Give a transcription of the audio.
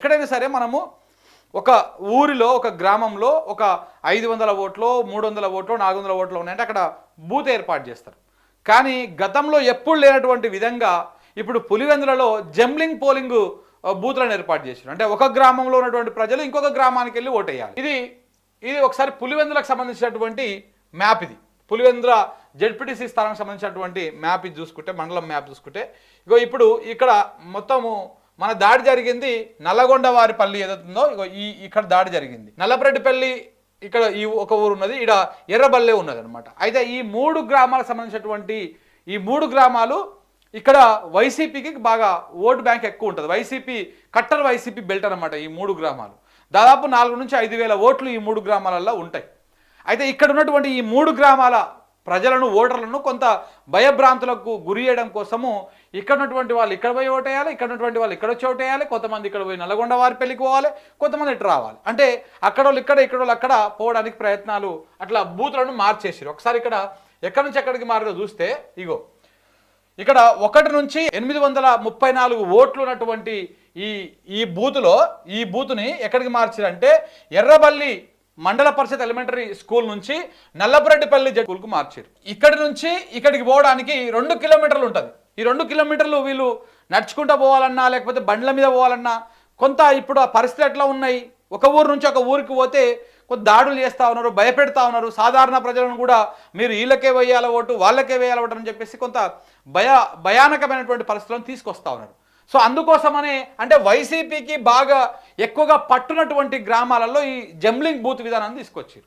ఎక్కడైనా సరే మనము ఒక ఊరిలో ఒక గ్రామంలో ఒక 500 ఓట్లో 300 ఓట్లో 400 ఓట్లు ఉన్నాయంటే అక్కడ బూత్ ఏర్పాటు చేస్తారు. కానీ గతంలో ఎప్పుడు లేనటువంటి విధంగా ఇప్పుడు పులివెందులలో జంబ్లింగ్ పోలింగ్ బూత్లను ఏర్పాటు చేశారు. అంటే ఒక గ్రామంలో ఉన్నటువంటి ప్రజలు ఇంకొక గ్రామానికి వెళ్ళి ఓటేయాలి. ఇది ఒకసారి పులివెందులకు సంబంధించినటువంటి మ్యాప్. ఇది పులివెందుల జెడ్పీటీసీ స్థానానికి సంబంధించినటువంటి మ్యాప్. ఇది చూసుకుంటే మండలం మ్యాప్ చూసుకుంటే ఇగో ఇప్పుడు ఇక్కడ మొత్తము మన దాడి జరిగింది నల్లగొండవారిపల్లి ఏదవుతుందో ఇగో ఇక్కడ దాడి జరిగింది. నల్లపరెడ్డిపల్లి ఇక్కడ ఈ ఒక ఊరు ఉన్నది, ఇక్కడ ఎర్రబల్లె ఉన్నది అనమాట. అయితే ఈ 3 గ్రామాలకు సంబంధించినటువంటి ఈ 3 గ్రామాలు ఇక్కడ వైసీపీకి బాగా ఓటు బ్యాంక్ ఎక్కువ ఉంటుంది. కట్టర్ వైసీపీ బెల్ట్ అనమాట. ఈ 3 గ్రామాలు దాదాపు 4 నుంచి 5,000 ఓట్లు ఈ 3 గ్రామాలలో ఉంటాయి. అయితే ఇక్కడ ఉన్నటువంటి ఈ 3 గ్రామాల ప్రజలను ఓటర్లను కొంత భయభ్రాంతులకు గురి చేయడం కోసము ఇక్కడ ఉన్నటువంటి వాళ్ళు ఇక్కడ పోయి ఓటేయాలి, ఇక్కడ ఉన్నటువంటి వాళ్ళు ఇక్కడ వచ్చి ఓటేయాలి, కొంతమంది ఇక్కడ పోయి నల్లగొండ వారి పెళ్లికి పోవాలి, కొంతమంది ఇటు రావాలి. అంటే అక్కడ వాళ్ళు ఇక్కడ వాళ్ళు అక్కడ పోవడానికి ప్రయత్నాలు అట్లా బూతులను మార్చేసారు. ఒకసారి ఇక్కడ ఎక్కడి నుంచి ఎక్కడికి మారో చూస్తే ఇగో ఇక్కడ 1 నుంచి 834 ఓట్లు ఉన్నటువంటి ఈ బూతుని ఎక్కడికి మార్చారంటే ఎర్రబల్లి మండల పరిషత్ ఎలిమెంటరీ స్కూల్ నుంచి నల్లపరెడ్డిపల్లి స్కూల్కు మార్చారు. ఇక్కడి నుంచి ఇక్కడికి పోవడానికి 2 కిలోమీటర్లు ఉంటుంది. ఈ 2 కిలోమీటర్లు వీళ్ళు నడుచుకుంటూ పోవాలన్నా లేకపోతే బండ్ల మీద పోవాలన్నా కొంత ఇప్పుడు ఆ పరిస్థితులు ఎట్లా ఉన్నాయి. ఒక ఊరు నుంచి ఒక ఊరికి పోతే కొంత దాడులు చేస్తూ ఉన్నారు, భయపెడతా ఉన్నారు. సాధారణ ప్రజలను కూడా మీరు వీళ్ళకే వేయాల ఓటు వాళ్ళకే వేయాల ఓటు అని చెప్పేసి కొంత భయానకమైనటువంటి పరిస్థితులను తీసుకొస్తా ఉన్నారు. సో అందుకోసమనే అంటే వైసీపీకి బాగా ఎక్కువగా పట్టునటువంటి గ్రామాలలో ఈ జంబ్లింగ్ బూత్ విధానాన్ని తీసుకొచ్చారు.